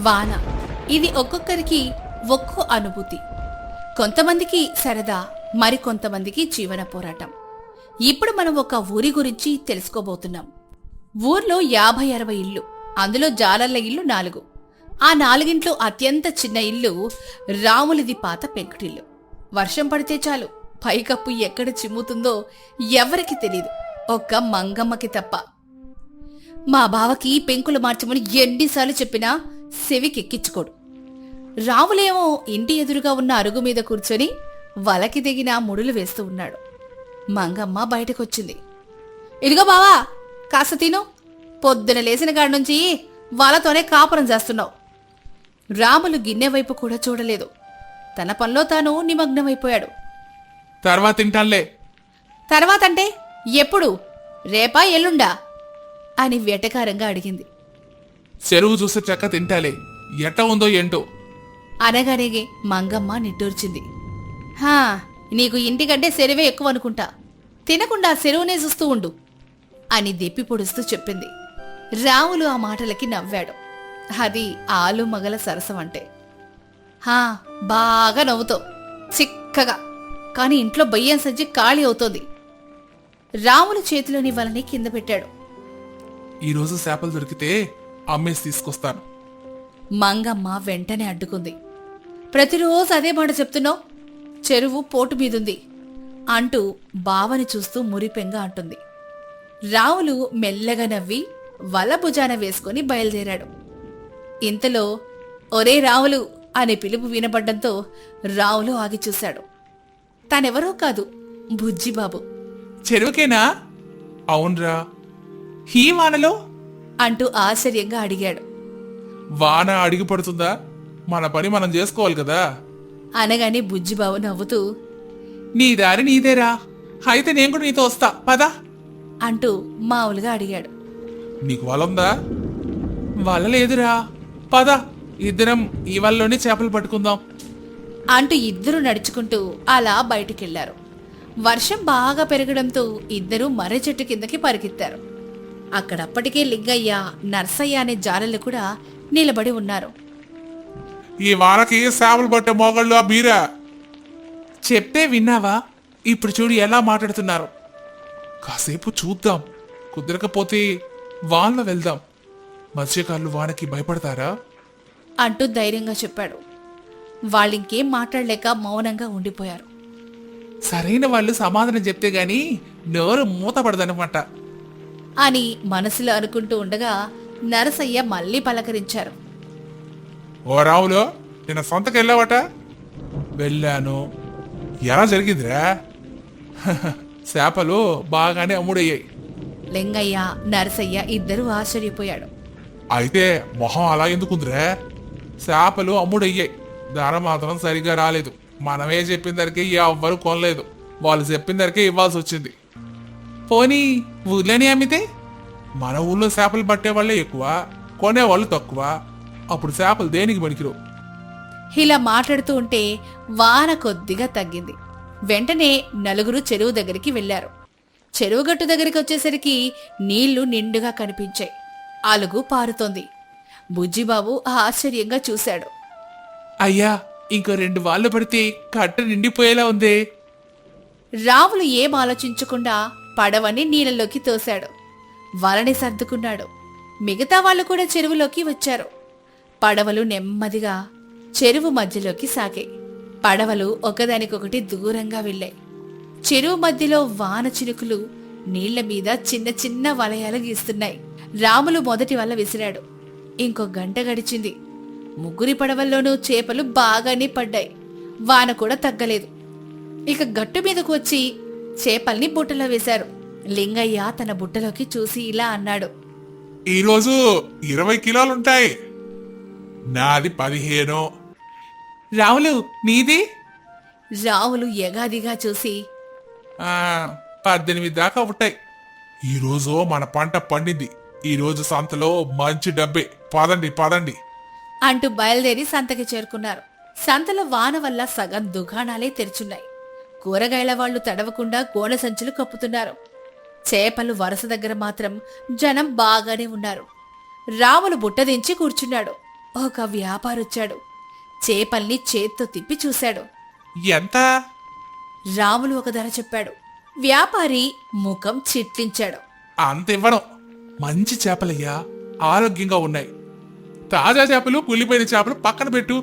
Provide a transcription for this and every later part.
వాన ఇది ఒక్కొక్కరికి ఒక్కో అనుభూతి. కొంతమందికి సరదా, మరికొంతమందికి జీవన పోరాటం. ఇప్పుడు మనం ఒక ఊరి గురించి తెలుసుకోబోతున్నాం. ఊర్లో 50-60 ఇళ్ళు, అందులో జాలర్ల ఇల్లు 4. ఆ 4 అత్యంత చిన్న ఇల్లు రాములిది పాత పెంకుటిల్లు. వర్షం పడితే చాలు పైకప్పు ఎక్కడ చిమ్ముతుందో ఎవరికి తెలీదు, ఒక్క మంగమ్మకి తప్ప. మా బావకి పెంకులు మార్చమని ఎన్నిసార్లు చెప్పినా సెవికెక్కించుకోడు. రాములేమో ఇంటి ఎదురుగా ఉన్న అరుగు మీద కూర్చొని వలకి దిగిన ముడులు వేస్తూ ఉన్నాడు. మంగమ్మ బయటకొచ్చింది. ఇదిగో బావా, కాస్త తిను, పొద్దున లేచిన కాడి నుంచి వలతోనే కాపురం చేస్తున్నావు. రాములు గిన్నె వైపు కూడా చూడలేదు. తన పనిలో తాను నిమగ్నమైపోయాడు. తర్వాత తింటానులే. తర్వాతంటే ఎప్పుడు? రేపా ఎల్లుండా అని వెటకారంగా అడిగింది. చెరువు చూస్తే చెక్క తింటాలే, ఎట్ట ఉందో ఏంటో. అనగనేగే మంగమ్మ నిట్టూర్చింది. హా, నీకు ఇంటికంటే సెరువే ఎక్కువ అనుకుంటా. తినకుండా సెరువునే చూస్తూ ఉండు అని దెప్పి పొడుస్తూ చెప్పింది. రాములు ఆ మాటలకి నవ్వాడు. అది ఆలు మగల సరసం అంటే. హా, బాగా నవ్వుతావు చిక్కగా, కాని ఇంట్లో బయ్యం సంచి ఖాళీ అవుతోంది. రాములు చేతిలోని వలని కింద పెట్టాడు. ఈరోజు చేపలు దొరికితే అమ్మేసి తీసుకొస్తాను. మంగమ్మ వెంటనే అడ్డుకుంది. ప్రతిరోజు అదే మాట చెప్తున్నావు, చెరువు పోటు మీదుంది అంటూ బావని చూస్తూ మురిపెంగా అంటుంది. రాములు మెల్లగా నవ్వి వల భుజాన వేసుకుని బయలుదేరాడు. ఇంతలో ఒరే రాములు అనే పిలుపు వినపడ్డంతో రాములు ఆగి చూశాడు. తానెవరో కాదు, బుజ్జిబాబు. చెరువుకేనా? అవునరా. ఈ వానలో అంటూ ఆశ్చర్యంగా అడిగాడు. వాన అడిగి పడుతుందా? మన పని మనం చేసుకోవాలి కదా. అనగానే బుజ్జిబాబు నవ్వుతూ, నీ దారి నీదేరా, అయితే నేను కూడా నీతో వస్తా పదా అంటూ మామూలుగా అడిగాడు. నీకు వలందా? వల లేదురా, పద ఇద్దరం ఈ వలలోనే చేపలు పట్టుకుందాం అంటూ ఇద్దరూ నడుచుకుంటూ అలా బయటికెళ్లారు. వర్షం బాగా పెరగడంతో ఇద్దరూ మర్రి చెట్టు కిందకి పరిగెత్తారు. అక్కడప్పటికే లింగయ్య, నర్సయ్య అనే జాలలు కూడా నిలబడి ఉన్నారు. ఈ వానకి చేపలు పట్టే మోగళ్ళు ఆ బీరా చెప్తే విన్నావా? ఇప్పుడు చూడు ఎలా మాట్లాడుతున్నారు. కాసేపు చూద్దాం, కుదరకపోతే వానలో వెళ్దాం. మత్స్యకారులు వానకి భయపడతారా అంటూ ధైర్యంగా చెప్పాడు. వాళ్ళింకేం మాట్లాడలేక మౌనంగా ఉండిపోయారు. సరైన వాళ్ళు సమాధానం చెప్తే గాని నోరు మూతపడదనమాట అని మనసులో అనుకుంటూ ఉండగా నరసయ్య మళ్ళీ పలకరించారు. ఓ రావులో, నిన్న సొంతకు వెళ్ళావట? వెళ్ళాను. ఎలా జరిగిందిరా? చేపలు బాగానే అమ్ముడయ్యాయి. లింగయ్య, నరసయ్య ఇద్దరూ ఆశ్చర్యపోయాడు. అయితే మొహం అలా ఎందుకుందిరా? చేపలు అమ్ముడయ్యాయి, ధర మాత్రం సరిగ్గా రాలేదు. మనమే చెప్పిన ధరకే ఎవ్వరు కొనలేదు, వాళ్ళు చెప్పిన ధరకే ఇవ్వాల్సి వచ్చింది. పోనీ ఊర్లోనే అమ్మితే? మన ఊళ్ళో చేపలు పట్టేవాళ్ళే ఎక్కువ, కొనేవాళ్ళు తక్కువ. అప్పుడు చేపలు దేనికి పనికిరు. ఇలా మాట్లాడుతూ ఉంటే వాన కొద్దిగా తగ్గింది. వెంటనే నలుగురు చెరువు దగ్గరికి వెళ్లారు. చెరువు గట్టు దగ్గరికి వచ్చేసరికి నీళ్లు నిండుగా కనిపించాయి. అలుగు పారుతోంది. బుజ్జిబాబు ఆశ్చర్యంగా చూశాడు. అయ్యా, ఇంకో 2 వాళ్ళు పడితే కట్ట నిండిపోయేలా ఉంది. రాములు ఏం ఆలోచించకుండా పడవని నీళ్ళలోకి తోశాడు. వలని సర్దుకున్నాడు. మిగతా వాళ్ళు కూడా చెరువులోకి వచ్చారు. పడవలు నెమ్మదిగా చెరువు మధ్యలోకి సాగాయి. పడవలు ఒకదానికొకటి దూరంగా వెళ్ళాయి. చెరువు మధ్యలో వాన చినుకులు నీళ్ల మీద చిన్న చిన్న వలయాలు గీస్తున్నాయి. రాములు మొదటి వల విసిరాడు. ఇంకో గంట గడిచింది. ముగ్గురి పడవల్లోనూ చేపలు బాగానే పడ్డాయి. వాన కూడా తగ్గలేదు. ఇక గట్టు మీదకు వచ్చి చేపల్ని బుట్టలో వేశారు. లింగయ్య తన బుట్టలోకి చూసి ఇలా అన్నాడు. ఈరోజు 20 కిలోలుంటాయి. నాది 15. రావులు, నీది? రావులు ఎగాదిగా చూసి 18 దాకా ఉంటాయి. ఈరోజు మన పంట పండింది. ఈరోజు సంతలో మంచి డబ్బే. పదండి పదండి అంటూ బయలుదేరి సంతకి చేరుకున్నారు. సంతలో వాన వల్ల సగం దుకాణాలే తెరుచున్నాయి. కూరగాయల వాళ్లు తడవకుండా గోనె సంచులు కప్పుతున్నారు. చేపలు వరుస దగ్గర మాత్రం జనం బాగానే ఉన్నారు. రాములు బుట్ట దించి కూర్చున్నాడు. ఒక వ్యాపారొచ్చాడు. చేపల్ని చేత్తో తిప్పి చూశాడు. ఎంత? రాములు ఒక ధర చెప్పాడు. వ్యాపారి ముఖం చిట్లించాడు. అంత ఇవ్వను. మంచి చేపలయ్యా, ఆరోగ్యంగా ఉన్నాయి. తాజా చేపలు, కుళ్ళిపోయిన చేపలు పక్కన పెట్టు.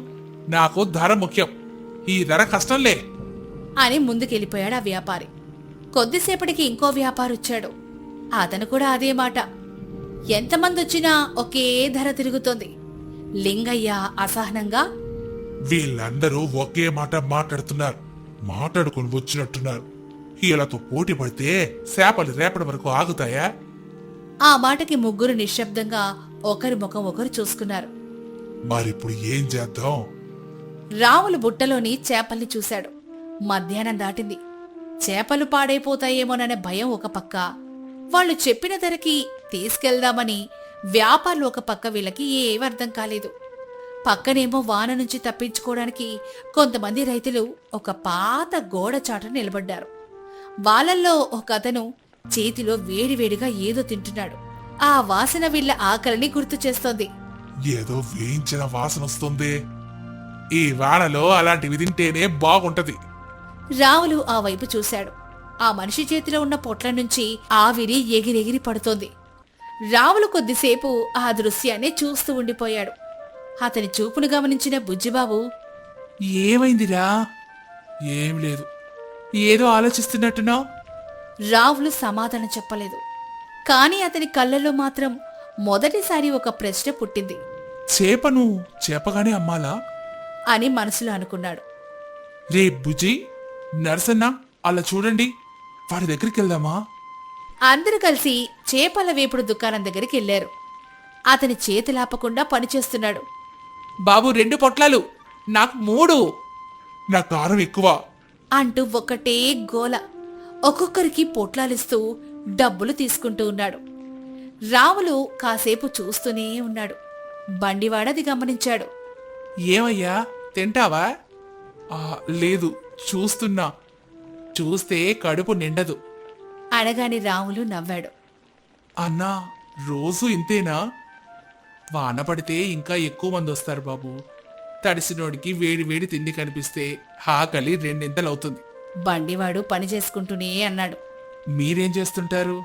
నాకు ధర ముఖ్యం. ఈ ధర కష్టంలే అని ముందుకెళ్ళిపోయాడు ఆ వ్యాపారి. కొద్దిసేపటికి ఇంకో వ్యాపారి వచ్చాడు. అతను కూడా అదే మాట. ఎంతమంది వచ్చినా ఒకే ధర తిరుగుతోంది. లింగయ్య అసహనంగా, వీళ్ళందరూ ఒకే మాట మాట్లాడుతున్నారు. మాట్లాడుకుని వచ్చినట్టున్నారు. వీళ్ళతో పోటీ పడితే చేపలు రేపటి వరకు ఆగుతాయా? ఆ మాటకి ముగ్గురు నిశ్శబ్దంగా ఒకరి ముఖం ఒకరు చూసుకున్నారు. మరిప్పుడు ఏం చేద్దాం? రాములు బుట్టలోని చేపల్ని చూశాడు. మధ్యాహ్నం దాటింది. చేపలు పాడైపోతాయేమోననే భయం ఒక పక్క, వాళ్ళు చెప్పిన ధరకి తీసుకెళ్దామని వ్యాపారులు ఒక పక్క. వీళ్ళకి ఏం అర్థం కాలేదు. పక్కనేమో వాన నుంచి తప్పించుకోవడానికి కొంతమంది రైతులు ఒక పాత గోడ చాటున నిలబడ్డారు. వాళ్ళల్లో ఒక అతను చేతిలో వేడివేడిగా ఏదో తింటున్నాడు. ఆ వాసన వీళ్ళ ఆకలిని గుర్తు చేస్తోంది. ఏదో వేయించిన వాసన వస్తుంది. ఈ వానలో అలాంటివి తింటేనే బాగుంటది. రాములు ఆ వైపు చూశాడు. ఆ మనిషి చేతిలో ఉన్న పొట్ల నుంచి ఆవిరి ఎగిరెగిరి పడుతోంది. రాములు కొద్దిసేపు ఆ దృశ్యాన్ని చూస్తూ ఉండిపోయాడు. అతని చూపును గమనించిన బుజ్జిబాబు, ఏమైందిరా? ఏం లేదు, ఏదో ఆలోచిస్తున్నట్టున్నావు. రాములు సమాధానం చెప్పలేదు. కాని అతని కళ్ళలో మాత్రం మొదటిసారి ఒక ప్రశ్న పుట్టింది. చేపను చేపగానే అమ్మాలా అని మనసులో అనుకున్నాడు. రే బుజ్జి, నరసన్న, అలా చూడండి, వాడి దగ్గరికి వెళ్దామా? అందరూ కలిసి చేపల వేపుడు దుకాణం దగ్గరికి వెళ్లారు. అతని చేతులాపకుండా పనిచేస్తున్నాడు. బాబు, 2 పొట్లాలు, నాకు 3. నా కారం ఎక్కువ అంటూ ఒకటే గోల. ఒక్కొక్కరికి పొట్లాలిస్తూ డబ్బులు తీసుకుంటూ ఉన్నాడు. రాములు కాసేపు చూస్తూనే ఉన్నాడు. బండివాడది గమనించాడు. ఏమయ్యా, తింటావా? లేదు, చూస్తున్నా. చూస్తే కడుపు నిండదు. అనగాని రాములు నవ్వాడు. అన్నా, రోజు ఇంతేనా? వాన పడితే ఇంకా ఎక్కువ మంది వస్తారు బాబు. తడిసినోడికి వేడి వేడి తిండి కనిపిస్తే ఆకలి 2 అవుతుంది. బండివాడు పని చేసుకుంటూనే అన్నాడు. మీరేం చేస్తుంటారు?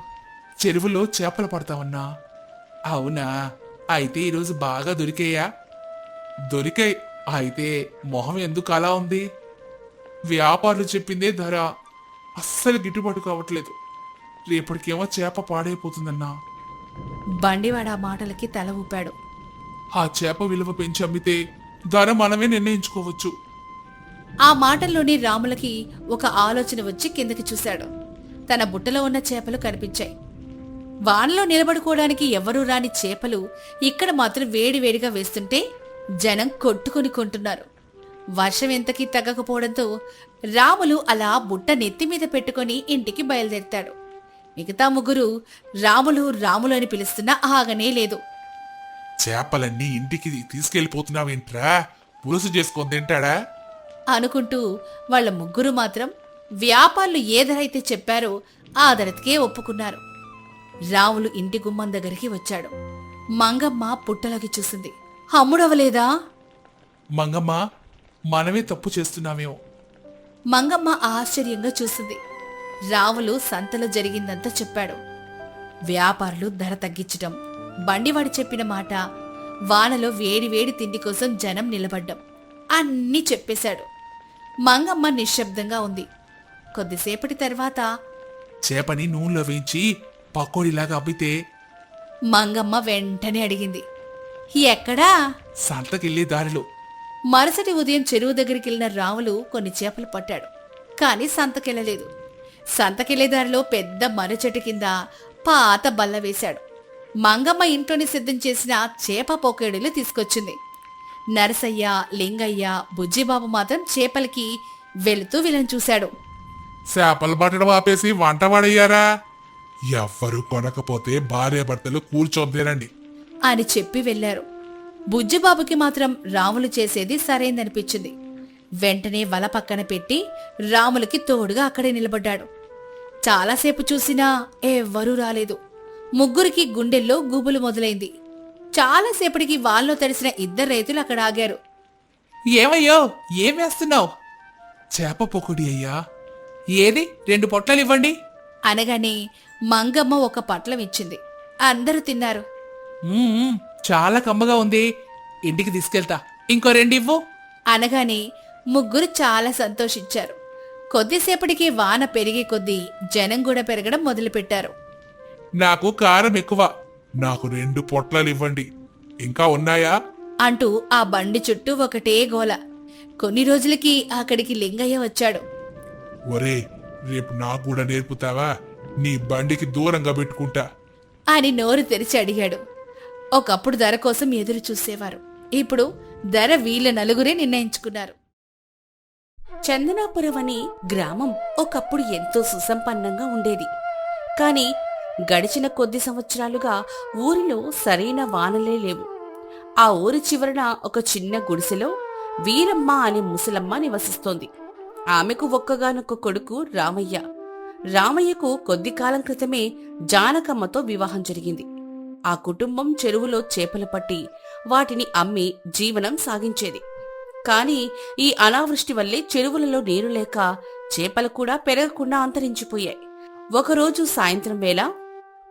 చెరువులో చేపలు పడతామన్నా. అవునా? అయితే ఈరోజు బాగా దొరికాయా? దొరికాయి. అయితే మొహం ఎందుకు అలా ఉంది? వ్యాపారులు చెప్పిందే ధర అస్సలు గిట్టుబాటు కావట్లేదు. రేపటికేమో చేప పాడైపోతుందన్నా. బండివాడు ఆ మాటలకి తల ఊపాడు. ఆ చేప విలువ పెంచి అమ్మితే ధర మనమే నిర్ణయించుకోవచ్చు. ఆ మాటల్లోని రాములకి ఒక ఆలోచన వచ్చి కిందకి చూశాడు. తన బుట్టలో ఉన్న చేపలు కనిపించాయి. వానలో నిలబడుకోవడానికి ఎవరూ రాని చేపలు ఇక్కడ మాత్రం వేడివేడిగా వేస్తుంటే జనం కొట్టుకుని కొంటున్నారు. వర్షం ఎంతకీ తగ్గకపోవడంతో రాములు అలా బుట్ట నెత్తిమీద పెట్టుకుని ఇంటికి బయలుదేరతాడు. మిగతా ముగ్గురు రాములు రాములు అని పిలుస్తున్నా ఆగనే లేదు. చేపలన్నీ ఇంటికి తీసుకెళ్లిపోతున్నావేంట్రా? పులుసు చేసుకొని తింటాడా అనుకుంటూ వాళ్ళ ముగ్గురు మాత్రం వ్యాపారులు ఏ ధర అయితే చెప్పారో ఆ ధరకే ఒప్పుకున్నారు. రాములు ఇంటి గుమ్మం దగ్గరికి వచ్చాడు. మంగమ్మ పుట్టలోకి చూసింది. అమ్ముడవలేదా? మంగమ్మ, మనమే తప్పు చేస్తున్నామేమో. మంగమ్మ ఆశ్చర్యంగా చూసింది. రాములు సంతలో జరిగిందంతా చెప్పాడు. వ్యాపారులు ధర తగ్గించటం, బండివాడి చెప్పిన మాట, వానలో వేడి వేడి తిండి కోసం జనం నిలబడ్డం అన్నీ చెప్పేశాడు. మంగమ్మ నిశ్శబ్దంగా ఉంది. కొద్దిసేపటి తర్వాత చేపని నూనెలో వేయించి పకోడీలాగా అబ్బితే? మంగమ్మ వెంటనే అడిగింది. ఎక్కడా? సంతకెళ్లే దారిలో. మరుసటి ఉదయం చెరువు దగ్గరికి వెళ్లిన రాములు కొన్ని చేపలు పట్టాడు. కాని సంతకెళ్లలేదు. సంతకెళ్లే దారిలో పెద్ద మర్రిచెట్టు కింద పాత బల్ల వేశాడు. మంగమ్మ ఇంట్లోని సిద్ధం చేసిన చేప పోకేడులు తీసుకొచ్చింది. నరసయ్య, లింగయ్య, బుజ్జిబాబు మాత్రం చేపలకి వెళుతూ వీళ్ళని చూశాడు. చేపలు పట్టడం ఆపేసి వంట వాడయ్యారా? ఎవ్వరూ కొనకపోతే భార్యాభర్తలు కూర్చోందేనండి అని చెప్పి వెళ్లారు. బుజ్జిబాబుకి మాత్రం రాములు చేసేది సరైందనిపించింది. వెంటనే వల పక్కన పెట్టి రాములకి తోడుగా అక్కడే నిలబడ్డాడు. చాలాసేపు చూసినా ఎవ్వరూ రాలేదు. ముగ్గురికి గుండెల్లో గుబులు మొదలైంది. చాలాసేపటికి వానలో తడిసిన ఇద్దరు రైతులు అక్కడ ఆగారు. ఏమయ్యో ఏం వేస్తున్నావు? చేప పొకుడి అయ్యా. ఏది 2 పొట్లలు ఇవ్వండి అనగానే మంగమ్మ ఒక పట్లం ఇచ్చింది. అందరూ తిన్నారు. చాలా కమ్మగా ఉంది, ఇంటికి తీసుకెళ్తా. ఇంకో 2 ఇవ్వు అనగానే ముగ్గురు చాలా సంతోషించారు. కొద్దిసేపటికి వాన పెరిగే కొద్దీ జనం కూడా పెరగడం మొదలుపెట్టారు. నాకు కారం ఎక్కువ, నాకు 2 పొట్లలు ఇవ్వండి. ఇంకా ఉన్నాయా అంటూ ఆ బండి చుట్టూ ఒకటే గోల. కొన్ని రోజులకి అక్కడికి లింగయ్య వచ్చాడు. ఒరే, రేపు నాకు కూడా నేర్పుతావా? నీ బండికి దూరంగా పెట్టుకుంటా అని నోరు తెరిచి అడిగాడు. ఒకప్పుడు ధర కోసం ఎదురు చూసేవారు. ఇప్పుడు ధర వీళ్ళ నలుగురే నిర్ణయించుకున్నారు. చందనాపురం అని గ్రామం ఒకప్పుడు ఎంతో సుసంపన్నంగా ఉండేది. కాని గడిచిన కొద్ది సంవత్సరాలుగా ఊరిలో సరైన వానలే లేవు. ఆ ఊరి చివరన ఒక చిన్న గుడిసెలో వీరమ్మ అనే ముసలమ్మ నివసిస్తోంది. ఆమెకు ఒక్కగానొక్క కొడుకు రామయ్య. రామయ్యకు కొద్ది కాలం క్రితమే జానకమ్మతో వివాహం జరిగింది. ఆ కుటుంబం చెరువులో చేపలు పట్టి వాటిని అమ్మి జీవనం సాగించేది. కాని ఈ అనావృష్టి వల్లే చెరువులలో నీరు లేక చేపలు కూడా పెరగకుండా అంతరించిపోయాయి. ఒకరోజు సాయంత్రం వేళ,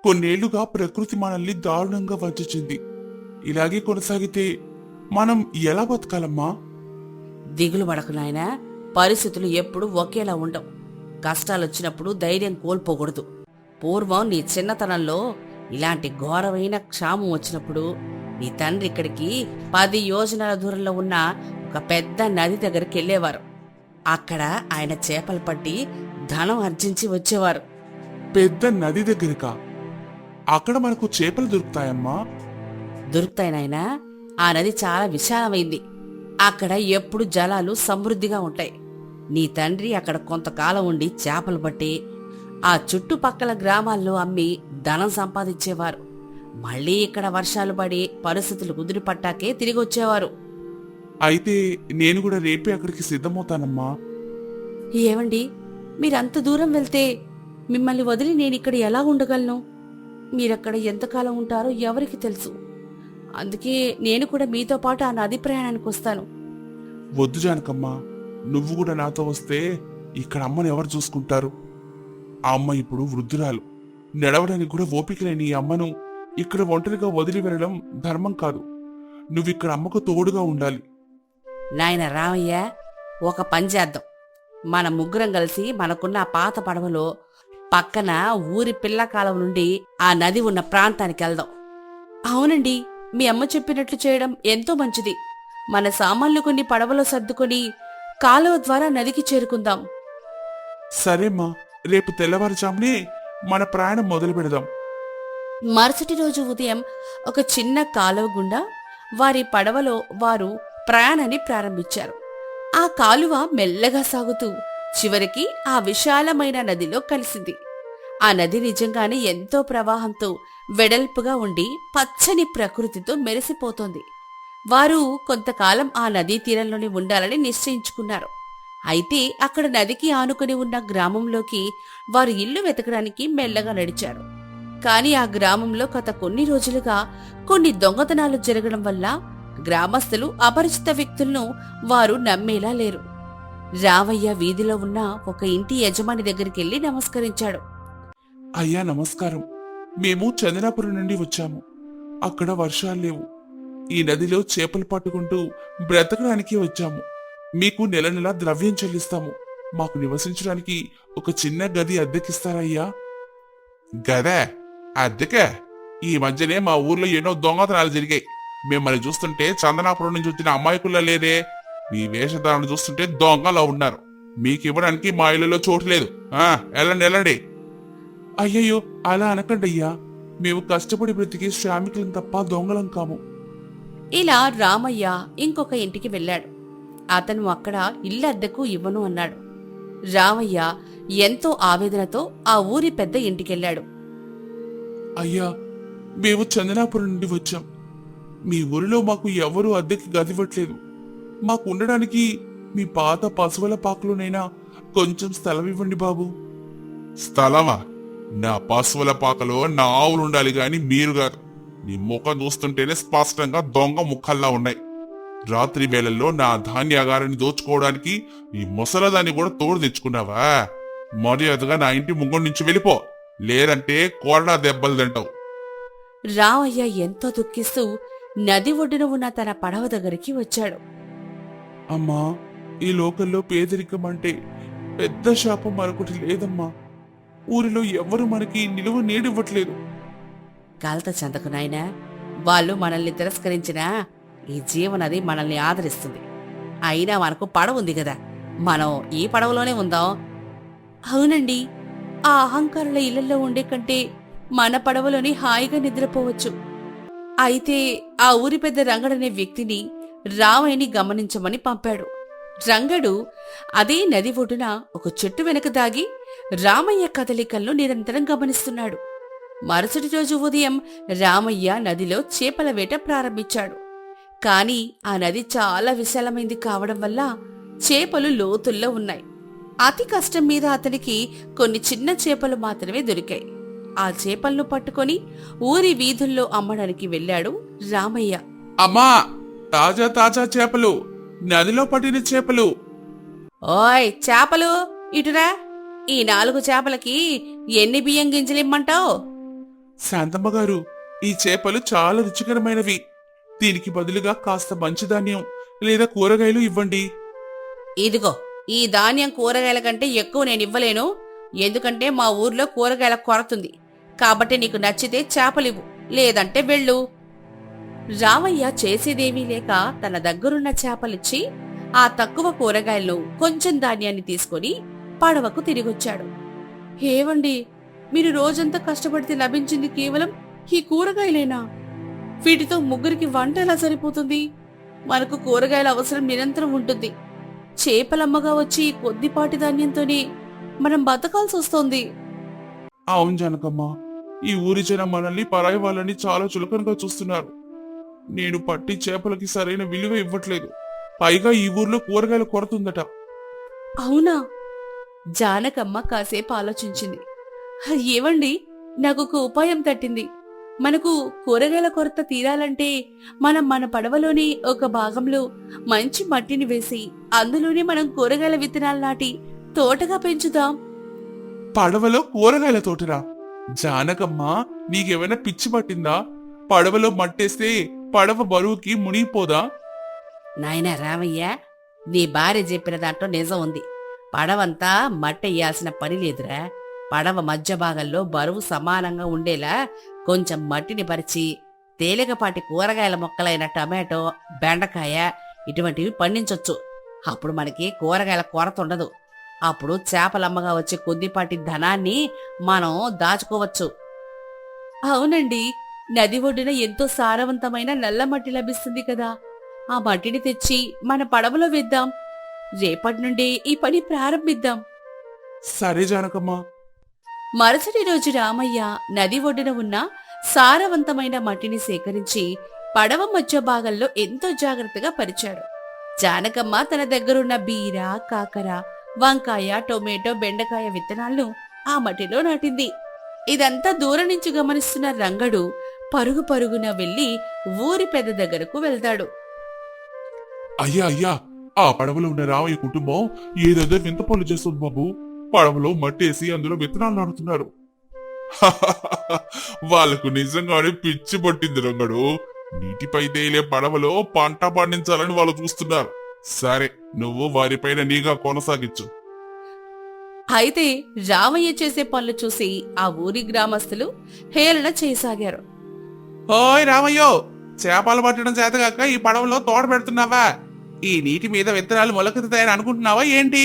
కొన్నేళ్లుగా ప్రకృతి మనల్ని దారుణంగా వంచింది. ఇలాగే కొనసాగితే మనం ఎలా బతకాలమ్మా? దిగులు పడకు నాయనా, పరిస్థితులు ఎప్పుడు ఒకేలా ఉండవు. కష్టాలొచ్చినప్పుడు ధైర్యం కోల్పోకూడదు. పూర్వం నీ చిన్నతనంలో ఇలాంటి ఘోరమైన క్షామం వచ్చినప్పుడు నీ తండ్రి ఇక్కడికి 10 యోజనాల దూరంలో ఉన్న ఒక పెద్ద నది దగ్గరికి వెళ్లేవారు. అక్కడ ఆయన చేపలు పట్టి ధనం ఆర్జించి వచ్చేవారు. పెద్ద నది దగ్గరకా? అక్కడ మనకు చేపలు దొరుకుతాయమ్మా? దొరుకుతాయి నాయనా. ఆ నది చాలా విశాలమైంది. అక్కడ ఎప్పుడు జలాలు సమృద్ధిగా ఉంటాయి. నీ తండ్రి అక్కడ కొంతకాలం ఉండి చేపలు పట్టి ఆ చుట్టుపక్కల గ్రామాల్లో అమ్మి ధనం సంపాదించేవారు. మళ్లీ ఇక్కడ వర్షాలు పడి పరిస్థితులు కుదిరిపట్టాకే తిరిగి వచ్చేవారు. అయితే నేను కూడా రేపే అక్కడికి సిద్ధమవుతానమ్మా. ఏవండి, మీరంత దూరం వెళ్తే మిమ్మల్ని వదిలి నేనిక్కడ ఎలా ఉండగలను? మీరక్కడ ఎంతకాలం ఉంటారో ఎవరికి తెలుసు. అందుకే నేను కూడా మీతో పాటు ఆ నది ప్రయాణానికి వస్తాను. వద్దు జానకమ్మా, నువ్వు కూడా నాతో వస్తే ఇక్కడ అమ్మని ఎవరు చూసుకుంటారు? ఆ అమ్మ ఇప్పుడు వృద్ధురాలు. నడవడానికి కూడా ఓపిక లేని ఈ అమ్మను ఇక్కడ ఒంటరిగా వదిలి వెళ్ళడం ధర్మం కాదు. నువ్విక్కడ అమ్మకు తోడుగా ఉండాలి. నాయన రామయ్య, ఒక పని చేద్దాం. మన ముగ్గురం కలిసి మనకున్న ఆ పాత పడవలో పక్కన ఊరి పిల్లకాలం నుండి ఆ నది ఉన్న ప్రాంతానికి వెళ్దాం. అవునండి, మీ అమ్మ చెప్పినట్లు చేయడం ఎంతో మంచిది. మన సామాన్లు కొన్ని పడవలో సర్దుకొని కాలువ ద్వారా నదికి చేరుకుందాం. సరేమ్మా, రేపు తెల్లవారుజామునే మన ప్రయాణం మొదలు పెడదాం. మరుసటి రోజు ఉదయం ఒక చిన్న కాలువ గుండా వారి పడవలో వారు ప్రయాణాన్ని ప్రారంభించారు. ఆ కాలువ మెల్లగా సాగుతూ చివరికి ఆ విశాలమైన నదిలో కలిసింది. ఆ నది నిజంగానే ఎంతో ప్రవాహంతో వెడల్పుగా ఉండి పచ్చని ప్రకృతితో మెరిసిపోతోంది. వారు కొంతకాలం ఆ నదీ తీరంలోనే ఉండాలని నిశ్చయించుకున్నారు. అయితే అక్కడ నదికి ఆనుకుని ఉన్న గ్రామంలోకి వారు ఇల్లు వెతకడానికి మెల్లగా నడిచారు. కాని ఆ గ్రామంలో గత కొన్ని రోజులుగా కొన్ని దొంగతనాలు జరగడం వల్ల గ్రామస్తులు అపరిచిత వ్యక్తులను వారు నమ్మేలా లేరు. రామయ్య వీధిలో ఉన్న ఒక ఇంటి యజమాని దగ్గరికెళ్లి నమస్కరించాడు. అయ్యా నమస్కారం. మేము చందనాపురం నుండి వచ్చాము. అక్కడ వర్షాలు లేవు. ఈ నదిలో చేపలు పట్టుకుంటూ బ్రతకడానికి వచ్చాము. మీకు నెల నెలా ద్రవ్యం చెల్లిస్తాము. మాకు నివసించడానికి ఒక చిన్న గది అద్దెకిస్తారయ్యా? గదే అద్దెకే? ఈ మధ్యనే మా ఊర్లో ఎన్నో దొంగతనాలు జరిగాయి. మిమ్మల్ని చూస్తుంటే చందనాపురం నుంచి వచ్చిన అమాయకుల్లా లేదే. మీ వేషధారణ చూస్తుంటే దొంగలా ఉన్నారు. మీకు ఇవ్వడానికి మా ఇళ్లలో చోటు లేదు. వెళ్ళండి వెళ్ళండి. అయ్యయ్యో, అలా అనకండి అయ్యా. మేము కష్టపడి బ్రతికి శ్రామికులం తప్ప దొంగలం కాము. ఇలా రామయ్య ఇంకొక ఇంటికి వెళ్ళాడు. అతను అక్కడ ఇల్లు అద్దెకు ఇవ్వను అన్నాడు. రామయ్య ఎంతో ఆవేదనతో ఆ ఊరి పెద్ద ఇంటికెళ్ళాడు. అయ్యా, మేము చందనాపురం నుండి వచ్చాం. మీ ఊరిలో మాకు ఎవరూ అద్దెకి గదివ్వట్లేదు. మాకు ఉండడానికి మీ పాత పశువుల పాకలోనైనా కొంచెం స్థలం ఇవ్వండి బాబు. స్థలమా? నా పశువుల పాకలో నా ఆవులుండాలి గాని మీరు కాదు. నీ ముఖం చూస్తుంటేనే స్పష్టంగా దొంగ ముఖల్లా ఉన్నాయి. రాత్రి వేళల్లో నా ధాన్యాగారాన్ని దోచుకోవడానికి ఈ ముసలదాన్ని కూడా తోడు తెచ్చుకున్నావా? మర్యాదగా నా ఇంటి ముంగడి నుంచి వెళ్ళిపో, లేదంటే కోరడా దెబ్బలు తింటావు. రామయ్య ఎంతో దుఃఖిస్తూ నది ఒడ్డున ఉన్న తన పడవ దగ్గరికి వచ్చాడు. అమ్మా, ఈ లోకల్లో పేదరికం అంటే పెద్ద శాపం మరొకటి లేదమ్మా. ఊరిలో ఎవ్వరు మనకి నిలువ నీడివ్వట్లేదు. కలత చెందకు నాయనా, వాళ్ళు మనల్ని తిరస్కరించినా ఈ జీవనది మనల్ని ఆదరిస్తుంది. అయినా మనకు పడవ ఉంది కదా, మనం ఈ పడవలోనే ఉందాం. అవునండి, ఆ అహంకారుల ఇళ్లలో ఉండే కంటే మన పడవలోని హాయిగా నిద్రపోవచ్చు. అయితే ఆ ఊరి పెద్ద రంగడనే వ్యక్తిని రామయ్యని గమనించమని పంపాడు. రంగడు అదే నది ఒడ్డున ఒక చెట్టు వెనక దాగి రామయ్య కదలికలను నిరంతరం గమనిస్తున్నాడు. మరుసటి రోజు ఉదయం రామయ్య నదిలో చేపల వేట ప్రారంభించాడు. కాని ఆ నది చాలా విశాలమైంది కావడం వల్ల చేపలు లోతుల్లో ఉన్నాయి. అతి కష్టం మీద అతనికి కొన్ని చిన్న చేపలు మాత్రమే దొరికాయి. ఆ చేపలను పట్టుకొని ఊరి వీధుల్లో అమ్మడానికి వెళ్ళాడు రామయ్య. అమ్మా, తాజా తాజా చేపలు, నదిలో పట్టిన చేపలు. ఓయ్ చేపలు, ఇటురా. ఈ 4 చేపలకి ఎన్ని బియ్యం గింజలిమ్మంటావు? శాంతమ్మ గారు, ఈ చేపలు చాలా రుచికరమైనవి. దీనికి బదులుగా కాస్త మంచి ధాన్యం లేదా కూరగాయలు ఇవ్వండి. ఇదిగో, ఈ ధాన్యం కూరగాయల కంటే ఎక్కువ నేను ఇవ్వలేను. ఎందుకంటే మా ఊర్లో కూరగాయల కొరతుంది. కాబట్టి నీకు నచ్చితే చేపలివ్వు, లేదంటే వెళ్ళు. రామయ్య చేసేదేమీ లేక తన దగ్గరున్న చేపలిచ్చి ఆ తక్కువ కూరగాయలను కొంచెం ధాన్యాన్ని తీసుకుని పడవకు తిరిగొచ్చాడు. ఏవండి, మీరు రోజంతా కష్టపడితే లభించింది కేవలం ఈ కూరగాయలేనా? వీటితో ముగ్గురికి వంట ఎలా సరిపోతుంది? మనకు కూరగాయల అవసరం నిరంతరం ఉంటుంది. చేపలమ్మగా వచ్చి ఈ కొద్దిపాటి ధాన్యంతోనే మనం బతకాల్సి వస్తోంది. అవును జనకమ్మ, ఈ ఊరి జనం మనల్ని పరాయి వాళ్ళని చాలా చులకనగా చూస్తున్నారు. నేను పట్టి చేపలకి సరైన విలువ ఇవ్వట్లేదు. పైగా ఈ ఊర్లో కూరగాయల కొరతుందట. అవునా? జానకమ్మ కాసేపు ఆలోచించింది. ఏవండి, నాకు ఒక ఉపాయం తట్టింది. మనకు కూరగాయల కొరత తీరాలంటే మనం మన పడవలోని ఒక భాగంలో మంచి మట్టిని వేసి అందులోనే మనం కూరగాయల విత్తనాలు నాటి తోటగా పెంచుదాం. పడవలో కూరగాయల తోటరా? జానకమ్మ, నీకేమైనా పిచ్చి పట్టిందా? పడవలో మట్టేస్తే పడవ బరువుకి మునిగిపోదా? నాయనా రామయ్య, నీ భార్య చెప్పిన దాంట్లో నిజం ఉంది. పడవంతా మట్టెయ్యాల్సిన పని లేదురా. పడవ మధ్య భాగంలో బరువు సమానంగా ఉండేలా కొంచెం మట్టిని పరిచి తేలికపాటి కూరగాయల మొక్కలైన టమాటో, బెండకాయ ఇటువంటివి పండించొచ్చు. అప్పుడు మనకి కూరగాయల కొరత ఉండదు. అప్పుడు చేపలమ్మగా వచ్చే కొద్దిపాటి ధనాన్ని మనం దాచుకోవచ్చు. అవునండి, నది ఒడ్డున ఎంతో సారవంతమైన నల్ల మట్టి లభిస్తుంది కదా. ఆ మట్టిని తెచ్చి మన పడవలో వేద్దాం. రేపటి నుండి ఈ పని ప్రారంభిద్దాం. సరే జానకమ్మ. మరుసటి రోజు రామయ్య నది ఒడ్డున ఉన్న సారవంతమైన మట్టిని సేకరించి పడవ మధ్య భాగంలో ఎంతో జాగ్రత్తగా పరిచాడు. జానకమ్మ తన దగ్గరున్న బీర, కాకర, వంకాయ, టొమాటో, బెండకాయ విత్తనాలను ఆ మట్టిలో నాటింది. ఇదంతా దూరం నుంచి గమనిస్తున్న రంగడు పరుగు పరుగున వెళ్లి ఊరి పెద్ద దగ్గరకు వెళ్తాడు. అయ్యా అయ్యా, ఆ పడవలో ఉన్న రామయ్య కుటుంబం ఏదేదో వింత పనులు చేస్తుంది బాబు. పడవలో మట్టేసి అందులో విత్తనాలు నాటుతున్నారు. వాళ్ళకు నిజంగానే పిచ్చి పట్టింది రంగడు. నీటిపై తేలే పడవలో పంట పండించాలని వాళ్ళు చూస్తున్నారు. సరే, నువ్వు వారిపైన నీగా కొనసాగించు. అయితే రామయ్య చేసే పనులు చూసి ఆ ఊరి గ్రామస్తులు హేళన చేయసాగారు. ఓయ్ రామయ్యో, చేపలు పట్టడం చేతగాక ఈ పడవలో తోట పెడుతున్నావా? ఈ నీటి మీద విత్తనాలు మొలకెత్తుతాయని అనుకుంటున్నావా ఏంటి?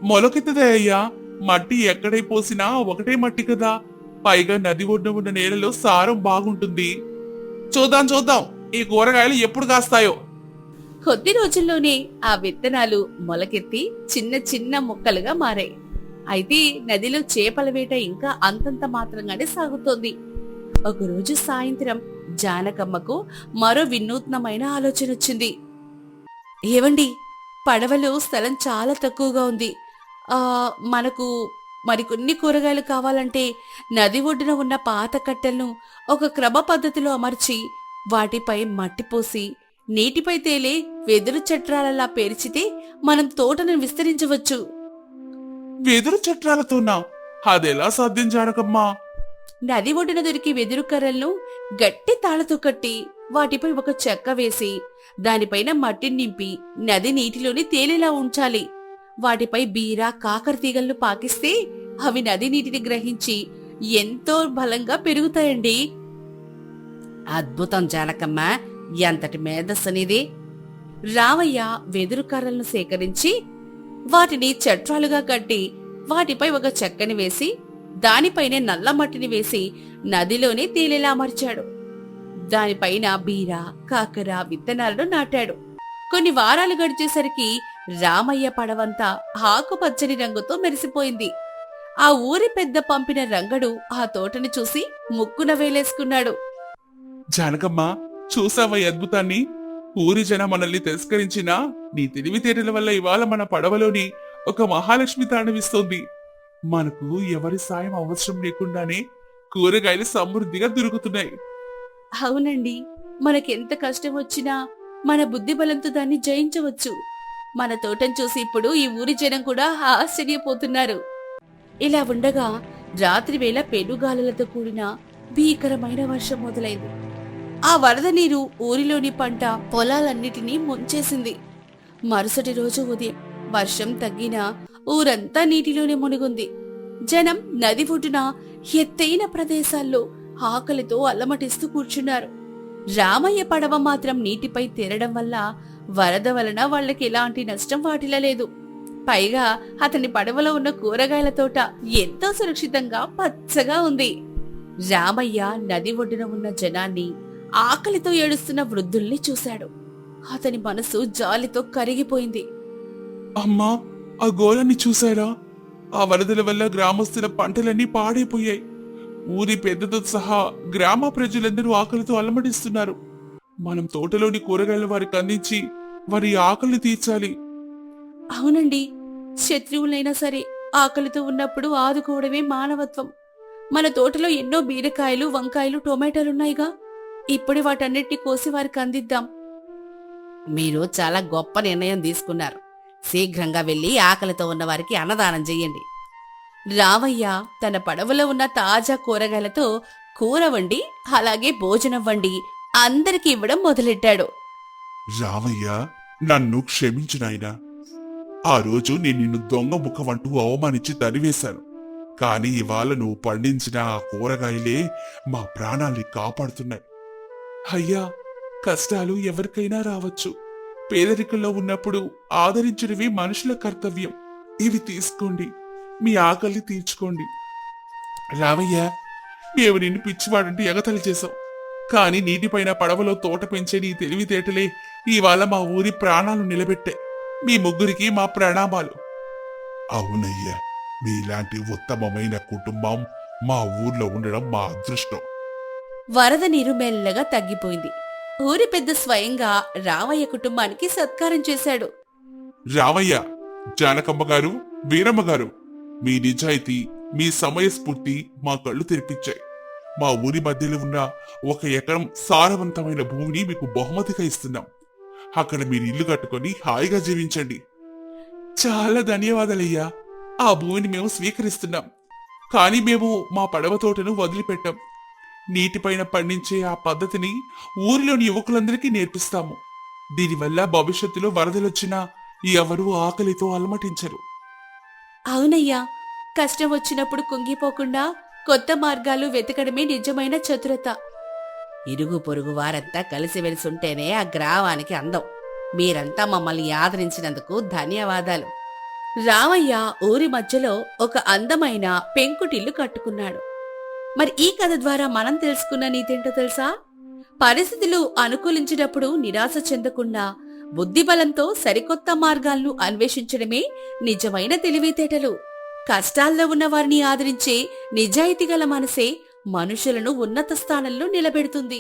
మొలకెత్తుతాయ్యా, మట్టి ఎక్కడై పోసినా ఒకటే మట్టి కదా. పైగా నది ఒడ్డున ఉన్న నేలలో సారం బాగుంటుంది. చూద్దాం చూద్దాం, ఈ కూరగాయలు ఎప్పుడు కాస్తాయో. కొద్ది రోజుల్లోనే ఆ విత్తనాలు మొలకెత్తి చిన్న చిన్న మొక్కలుగా మారాయి. అయితే నదిలో చేపల వేట ఇంకా అంతంత మాత్రంగానే సాగుతోంది. ఒకరోజు సాయంత్రం జానకమ్మకు మరో వినూత్నమైన ఆలోచన వచ్చింది. ఏవండి, పడవలో స్థలం చాలా తక్కువగా ఉంది. మనకు మరికొన్ని కూరగాయలు కావాలంటే నది ఒడ్డున ఉన్న పాత కట్టెలను ఒక క్రమ పద్ధతిలో అమర్చి వాటిపై మట్టి పోసి నీటిపై తేలే వెదురు చట్రాలలా పేర్చితే మనం తోటను విస్తరించవచ్చు. వెదురు చట్రాలతోనా? అదెలా సాధ్యం జానకమ్మా? నది ఒడ్డున దొరికి వెదురు కర్రలను గట్టి తాళతో కట్టి వాటిపై ఒక చెక్క వేసి దానిపైన మట్టిని నింపి నది నీటిలోని తేలేలా ఉంచాలి. వాటిపై బీర కాకర తీగలను పాకిస్తే అవి నది నీటిని గ్రహించి ఎంతో బలంగా పెరుగుతాయండి. అద్భుతం జానకమ్మ, ఎంతటి మేధస్సనిది. రామయ్య వెదురు కర్రలను సేకరించి వాటిని చట్రాలుగా కట్టి వాటిపై ఒక చెక్కని వేసి దానిపైనే నల్ల మట్టిని వేసి నదిలోనే తేలేలా అమర్చాడు. దానిపైన బీర కాకర విత్తనాలను నాటాడు. కొన్ని వారాలు గడిచేసరికి రామయ్య పడవంతా ఆకుపచ్చని రంగుతో మెరిసిపోయింది. ఆ ఊరి పెద్ద పంపిన రంగడు ఆ తోటని చూసి ముక్కున వేలేసుకున్నాడు. జానకమ్మా, చూసావా ఈ అద్భుతాన్ని? ఊరి జన మనల్ని తిరస్కరించినా నీ తెలివితేటల వల్ల ఇవాళ మన పడవలోని ఒక మహాలక్ష్మి తాండవిస్తోంది. మనకు ఎవరి సాయం అవసరం లేకుండానే కూరగాయలు సమృద్ధిగా దొరుకుతున్నాయి. అవునండి, మనకెంత కష్టం వచ్చినా మన బుద్ధి బలంతో దాన్ని జయించవచ్చు. మన తోటను చూసి ఇప్పుడు ఈ ఊరి జనం కూడా ఆశ్చర్యపోతున్నారు. ఇలా ఉండగా రాత్రివేళ పెనుగాలులతో కూడిన భీకరమైన వర్షం మొదలైంది. ఆ వరద నీరు ఊరిలోని పంట పొలాలన్నిటినీ ముంచేసింది. మరుసటి రోజు ఉదయం వర్షం తగ్గినా ఊరంతా నీటిలోనే మునిగుంది. జనం నది ఒడ్డున ఎత్తైన ప్రదేశాల్లో ఆకలితో అల్లమటిస్తూ కూర్చున్నారు. రామయ్య పడవ మాత్రం నీటిపై తేరడం వల్ల వరద వలన వాళ్లకి ఎలాంటి నష్టం వాటిల్లలేదు. పైగా అతని పడవలో ఉన్న కూరగాయల తోట ఎంతో సురక్షితంగా పచ్చగా ఉంది. రామయ్య నది ఒడ్డున ఉన్న జనాన్ని, ఆకలితో ఏడుస్తున్న వృద్ధుల్ని చూశాడు. అతని మనసు జాలితో కరిగిపోయింది. అమ్మా, ఆ ఘోరాన్ని చూశారా? ఆ వరదల వల్ల గ్రామస్తుల పంటలన్నీ పాడైపోయాయి. ఊరి పెద్దతో సహా గ్రామ ప్రజలందరూ ఆకలితో అలమటిస్తున్నారు. మనం తోటలోని కూరగాయలు వారికి అందించి వారి ఆకలిని తీర్చాలి. అవునండి, శత్రువులైనా సరే ఆకలితో ఉన్నప్పుడు ఆదుకోవడమే మానవత్వం. మన తోటలో ఎన్నో బీరకాయలు, వంకాయలు, టొమాటోలున్నాయిగా. ఇప్పుడు వాటన్నిటిని కోసి వారికి అందిద్దాం. మీరు చాలా గొప్ప నిర్ణయం తీసుకున్నారు. శీఘ్రంగా వెళ్లి ఆకలితో ఉన్న వారికి అన్నదానం చెయ్యండి. రామయ్య తన పడవలో ఉన్న తాజా కూరగాయలతో కూర వండి అలాగే భోజనం వండి అందరికి ఇవ్వడం మొదలెట్టాడు. రామయ్య, నన్ను క్షమించు నాయనా. ఆ రోజు నేను నిన్ను దొంగ ముఖమంటూ అవమానించి తరివేశాను. కాని ఇవాళ నువ్వు పండించిన ఆ కూరగాయలే మా ప్రాణాల్ని కాపాడుతున్నాయి. అయ్యా, కష్టాలు ఎవరికైనా రావచ్చు. పేదరికంలో ఉన్నప్పుడు ఆదరించడమే మనుషుల కర్తవ్యం. ఇవి తీసుకోండి, మీ ఆకలి తీర్చుకోండి. రామయ్య, మేము నిన్ను పిచ్చివాడంటే ఎగతలి చేశాం. కాని నీటిపైన పడవలో తోట పెంచే నీ తెలివితేటలే ఇవాళ మా ఊరి ప్రాణాలు నిలబెట్టే. మీ ముగ్గురికి మా ప్రణామాలు. అవునయ్యా, మీలాంటి ఉత్తమమైన కుటుంబం మా ఊర్లో ఉండడం మా అదృష్టం. వరద నీరు మెల్లగా తగ్గిపోయింది. ఊరి పెద్ద స్వయంగా రామయ్య కుటుంబానికి సత్కారం చేశాడు. రామయ్య, జానకమ్మ గారు, వీరమ్మ గారు, మీ నిజాయితీ, మీ సమయస్ఫూర్తి మా కళ్ళు తెరిపించాయి. మా ఊరి మధ్యలో ఉన్న 1 ఎకరం సారవంతమైన భూమిని మీకు బహుమతిగా ఇస్తున్నాం. అక్కడ మీరు ఇల్లు కట్టుకొని హాయిగా జీవించండి. చాలా ధన్యవాదాలయ్యా. ఆ భూమిని మేము స్వీకరిస్తున్నాం. కానీ మేము మా పడవ తోటను వదిలిపెట్టాం. నీటిపైన పండించే ఆ పద్ధతిని ఊరిలోని యువకులందరికీ నేర్పిస్తాము. దీనివల్ల భవిష్యత్తులో వరదలొచ్చినా ఎవరూ ఆకలితో అలమటించరు. అవునయ్యా, కష్టం వచ్చినప్పుడు కుంగిపోకుండా కొత్త మార్గాలు వెతకడమే నిజమైన చతురత. ఇరుగు పొరుగు వారంతా కలిసిమెలిసి ఉంటేనే ఆ గ్రామానికి అందం. మీరంతా మమ్మల్ని ఆదరించినందుకు ధన్యవాదాలు. రామయ్య ఊరి మధ్యలో ఒక అందమైన పెంకుటిల్లు కట్టుకున్నాడు. మరి ఈ కథ ద్వారా మనం తెలుసుకున్న నీతేంటో తెలుసా? పరిస్థితులు అనుకూలించినప్పుడు నిరాశ చెందకుండా బుద్ధిబలంతో సరికొత్త మార్గాలను అన్వేషించడమే నిజమైన తెలివితేటలు. కష్టాల్లో ఉన్న వారిని ఆదరించే నిజాయితీగల మనసే మనుషులను ఉన్నత స్థానంలో నిలబెడుతుంది.